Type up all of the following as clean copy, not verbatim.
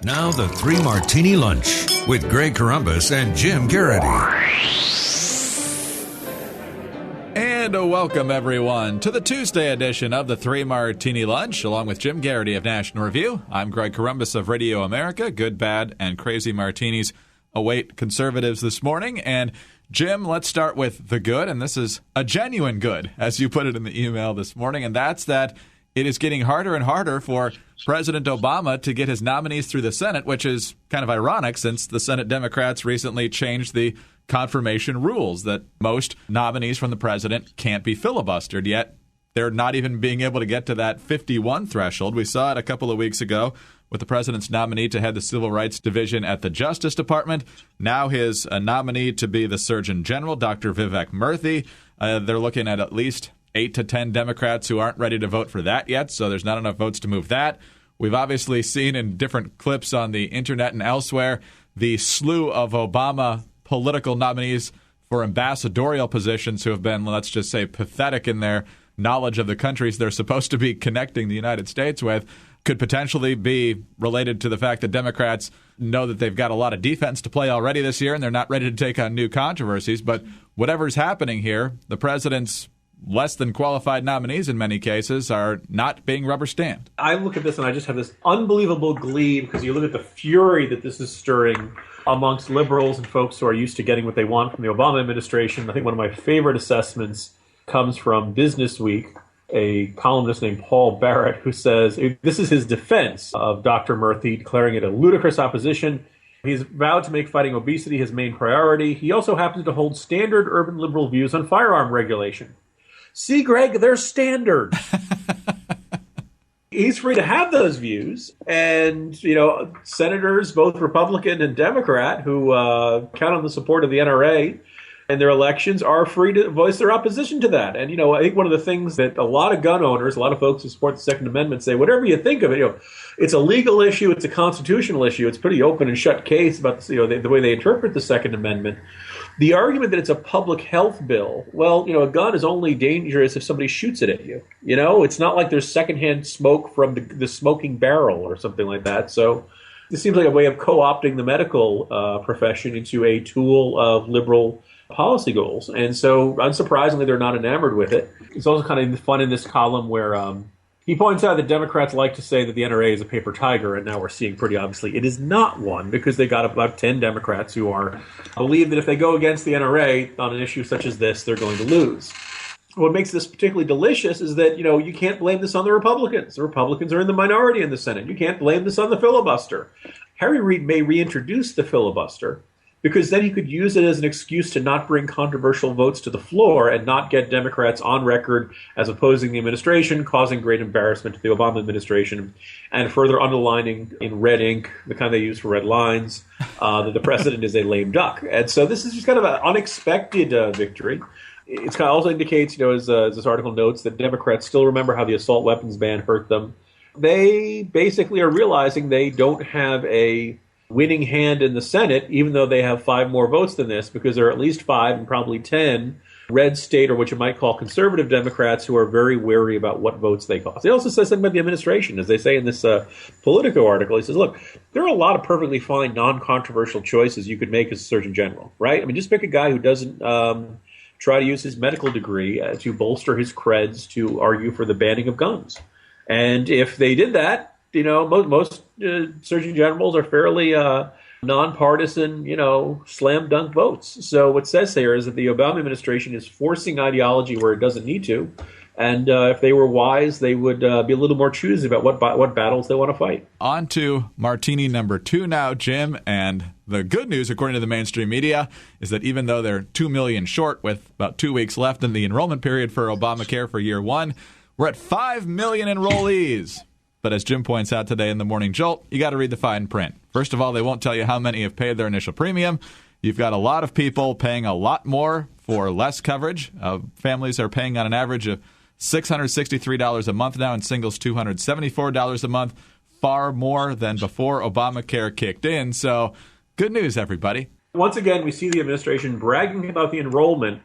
Now the Three Martini Lunch with Greg Corombos and Jim Garrity. And welcome, everyone, to the Tuesday edition of the Three Martini Lunch, along with Jim Garrity of National Review. I'm Greg Corombos of Radio America. Good, bad, and crazy martinis await conservatives this morning. And Jim, let's start with the good, and this is a genuine good, as you put it in the email this morning, and that's that it is getting harder and harder for President Obama to get his nominees through the Senate, which is kind of ironic since the Senate Democrats recently changed the confirmation rules that most nominees from the president can't be filibustered, yet they're not even being able to get to that 51 threshold. We saw it a couple of weeks ago with the president's nominee to head the Civil Rights Division at the Justice Department. Now his nominee to be the Surgeon General, Dr. Vivek Murthy. They're looking at least 8 to 10 Democrats who aren't ready to vote for that yet, so there's not enough votes to move that. We've obviously seen in different clips on the internet and elsewhere the slew of Obama political nominees for ambassadorial positions who have been, let's just say, pathetic in their knowledge of the countries they're supposed to be connecting the United States with. Could potentially be related to the fact that Democrats know that they've got a lot of defense to play already this year and they're not ready to take on new controversies. But whatever's happening here, the president's less than qualified nominees in many cases are not being rubber stamped. I look at this and I just have this unbelievable glee because you look at the fury that this is stirring amongst liberals and folks who are used to getting what they want from the Obama administration. I think one of my favorite assessments comes from Business Week, a columnist named Paul Barrett, who says this is his defense of Dr. Murthy, declaring it a ludicrous opposition. He's vowed to make fighting obesity his main priority. He also happens to hold standard urban liberal views on firearm regulation. See, Greg, they're standard. He's free to have those views. And, senators, both Republican and Democrat, who count on the support of the NRA and their elections are free to voice their opposition to that. And, I think one of the things that a lot of gun owners, a lot of folks who support the Second Amendment say, whatever you think of it, it's a legal issue, it's a constitutional issue, it's pretty open and shut case about the way they interpret the Second Amendment. The argument that it's a public health bill, well, a gun is only dangerous if somebody shoots it at you. It's not like there's secondhand smoke from the smoking barrel or something like that. So this seems like a way of co-opting the medical profession into a tool of liberal policy goals. And so, unsurprisingly, they're not enamored with it. It's also kind of fun in this column where he points out that Democrats like to say that the NRA is a paper tiger, and now we're seeing pretty obviously it is not one, because they got about 10 Democrats who believe that if they go against the NRA on an issue such as this, they're going to lose. What makes this particularly delicious is that, you can't blame this on the Republicans. The Republicans are in the minority in the Senate. You can't blame this on the filibuster. Harry Reid may reintroduce the filibuster, because then he could use it as an excuse to not bring controversial votes to the floor and not get Democrats on record as opposing the administration, causing great embarrassment to the Obama administration, and further underlining in red ink, the kind they use for red lines, that the president is a lame duck. And so this is just kind of an unexpected victory. It kind of also indicates, as this article notes, that Democrats still remember how the assault weapons ban hurt them. They basically are realizing they don't have a winning hand in the Senate, even though they have 5 more votes than this, because there are at least 5 and probably 10 red state, or what you might call conservative Democrats, who are very wary about what votes they cost. He also says something about the administration. As they say in this Politico article, he says, look, there are a lot of perfectly fine, non-controversial choices you could make as a Surgeon General, right? I mean, just pick a guy who doesn't try to use his medical degree to bolster his creds to argue for the banning of guns. And if they did that, most Surgeon Generals are fairly nonpartisan, slam dunk votes. So what it says here is that the Obama administration is forcing ideology where it doesn't need to. And if they were wise, they would be a little more choosy about what battles they want to fight. On to Martini number 2 now, Jim. And the good news, according to the mainstream media, is that even though they're 2 million short with about 2 weeks left in the enrollment period for Obamacare for year 1, we're at 5 million enrollees. But as Jim points out today in the Morning Jolt, you got to read the fine print. First of all, they won't tell you how many have paid their initial premium. You've got a lot of people paying a lot more for less coverage. Families are paying on an average of $663 a month now, and singles $274 a month, far more than before Obamacare kicked in. So good news, everybody. Once again, we see the administration bragging about the enrollment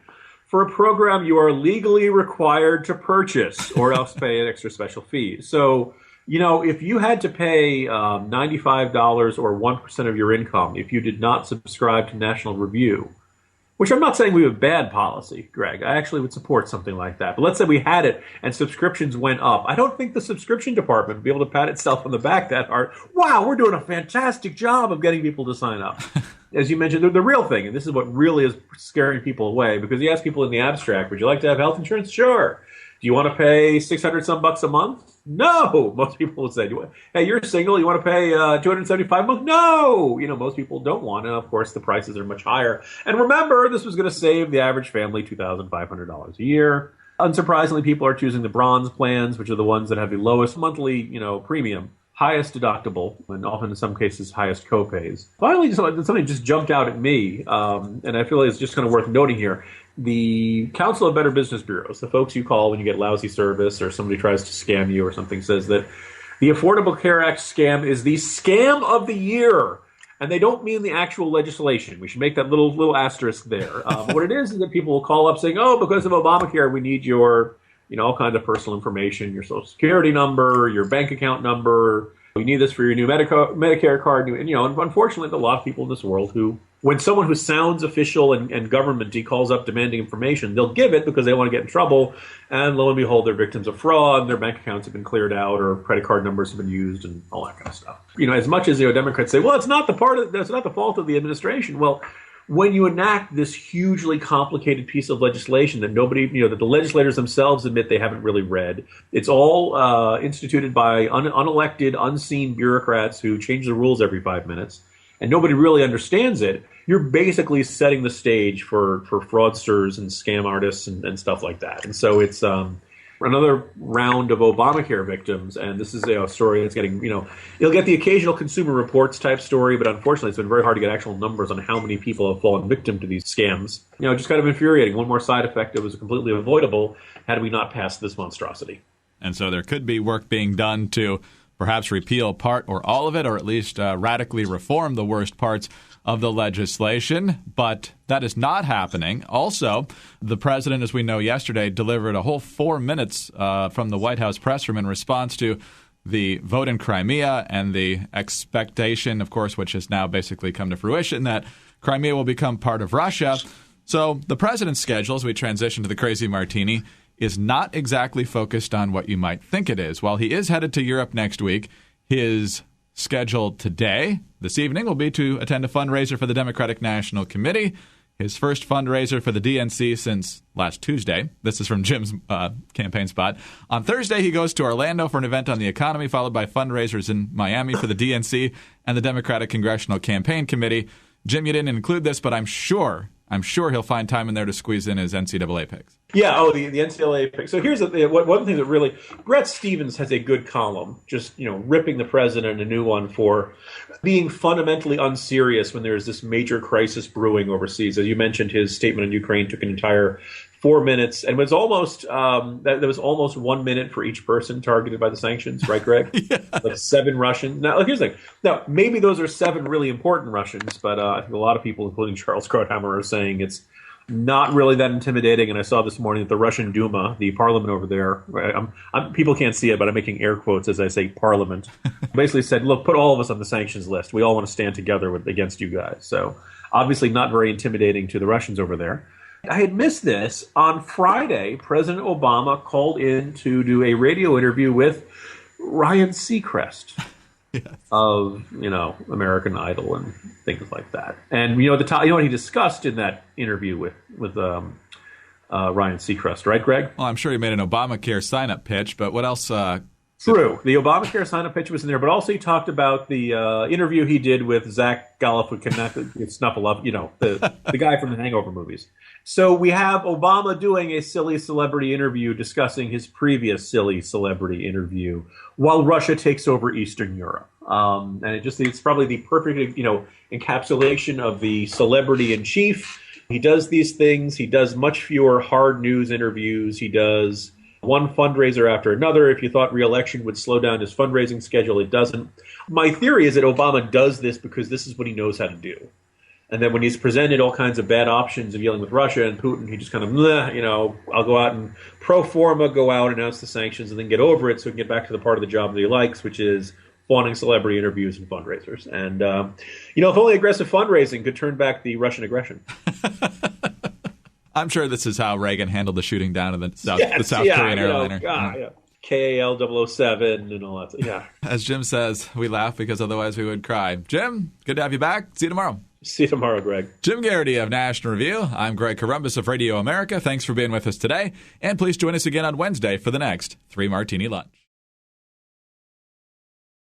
for a program you are legally required to purchase or else pay an extra special fee. So If you had to pay $95 or 1% of your income if you did not subscribe to National Review, which I'm not saying we have bad policy, Greg. I actually would support something like that. But let's say we had it and subscriptions went up. I don't think the subscription department would be able to pat itself on the back that hard. Wow, we're doing a fantastic job of getting people to sign up. As you mentioned, the real thing, and this is what really is scaring people away, because you ask people in the abstract, would you like to have health insurance? Sure. Do you want to pay 600 some bucks a month? No. Most people would say, hey, you're single. You want to pay 275 a month? No. Most people don't want to. Of course, the prices are much higher. And remember, this was going to save the average family $2,500 a year. Unsurprisingly, people are choosing the bronze plans, which are the ones that have the lowest monthly, premium, highest deductible, and often in some cases highest copays. Finally, something just jumped out at me, and I feel like it's just kind of worth noting here. The Council of Better Business Bureaus, the folks you call when you get lousy service or somebody tries to scam you or something, says that the Affordable Care Act scam is the scam of the year. And they don't mean the actual legislation. We should make that little asterisk there. What it is that people will call up saying, oh, because of Obamacare, we need your, all kinds of personal information, your Social Security number, your bank account number. We need this for your new Medicare card. And, unfortunately, there are a lot of people in this world who, when someone who sounds official and government-y calls up demanding information, they'll give it because they want to get in trouble. And lo and behold, they're victims of fraud, and their bank accounts have been cleared out, or credit card numbers have been used, and all that kind of stuff. As much as Democrats say, well, that's not the fault of the administration. Well, when you enact this hugely complicated piece of legislation that that the legislators themselves admit they haven't really read, it's all instituted by unelected, unseen bureaucrats who change the rules every 5 minutes, and nobody really understands it, you're basically setting the stage for fraudsters and scam artists and stuff like that. And so it's another round of Obamacare victims, and this is a story that's getting, you'll get the occasional Consumer Reports type story, but unfortunately it's been very hard to get actual numbers on how many people have fallen victim to these scams. Just kind of infuriating. One more side effect that was completely avoidable had we not passed this monstrosity. And so there could be work being done to perhaps repeal part or all of it, or at least radically reform the worst parts of the legislation, but that is not happening. Also, the president, as we know yesterday, delivered a whole 4 minutes from the White House press room in response to the vote in Crimea and the expectation, of course, which has now basically come to fruition, that Crimea will become part of Russia. So the president's schedule, as we transition to the Crazy Martini, is not exactly focused on what you might think it is. While he is headed to Europe next week, his schedule today, this evening, will be to attend a fundraiser for the Democratic National Committee, his first fundraiser for the DNC since last Tuesday. This is from Jim's campaign spot. On Thursday, he goes to Orlando for an event on the economy, followed by fundraisers in Miami for the DNC and the Democratic Congressional Campaign Committee. Jim, you didn't include this, but I'm sure he'll find time in there to squeeze in his NCAA picks. Yeah, the NCAA pick. So here's one thing that really, Brett Stevens has a good column, just, ripping the president a new one for being fundamentally unserious when there's this major crisis brewing overseas. As you mentioned, his statement on Ukraine took an entire 4 minutes, and was almost there was almost 1 minute for each person targeted by the sanctions, right, Greg? Yeah. Like 7 Russians. Now, here's the thing. Now, maybe those are 7 really important Russians, but I think a lot of people, including Charles Krauthammer, are saying it's not really that intimidating. And I saw this morning that the Russian Duma, the parliament over there, people can't see it, but I'm making air quotes as I say parliament, basically said, look, put all of us on the sanctions list. We all want to stand together against you guys. So obviously not very intimidating to the Russians over there. I had missed this. On Friday, President Obama called in to do a radio interview with Ryan Seacrest. Yes. Of American Idol and things like that, and what he discussed in that interview with Ryan Seacrest, right, Greg? Well, I'm sure he made an Obamacare sign-up pitch, but what else? True, the Obamacare sign-up pitch was in there, but also he talked about the interview he did with Zach Galifianakis, the guy from the Hangover movies. So we have Obama doing a silly celebrity interview discussing his previous silly celebrity interview while Russia takes over Eastern Europe. And it's probably the perfect, encapsulation of the celebrity in chief. He does these things. He does much fewer hard news interviews. He does one fundraiser after another. If you thought re-election would slow down his fundraising schedule, it doesn't. My theory is that Obama does this because this is what he knows how to do. And then when he's presented all kinds of bad options of dealing with Russia and Putin, he just kind of, I'll go out and pro forma go out, announce the sanctions, and then get over it so he can get back to the part of the job that he likes, which is fawning celebrity interviews and fundraisers. And, if only aggressive fundraising could turn back the Russian aggression. I'm sure this is how Reagan handled the shooting down in the South Korean airliner. KAL-007 and all that. Yeah. As Jim says, we laugh because otherwise we would cry. Jim, good to have you back. See you tomorrow. See you tomorrow, Greg. Jim Garrity of National Review. I'm Greg Columbus of Radio America. Thanks for being with us today. And please join us again on Wednesday for the next 3 Martini Lunch.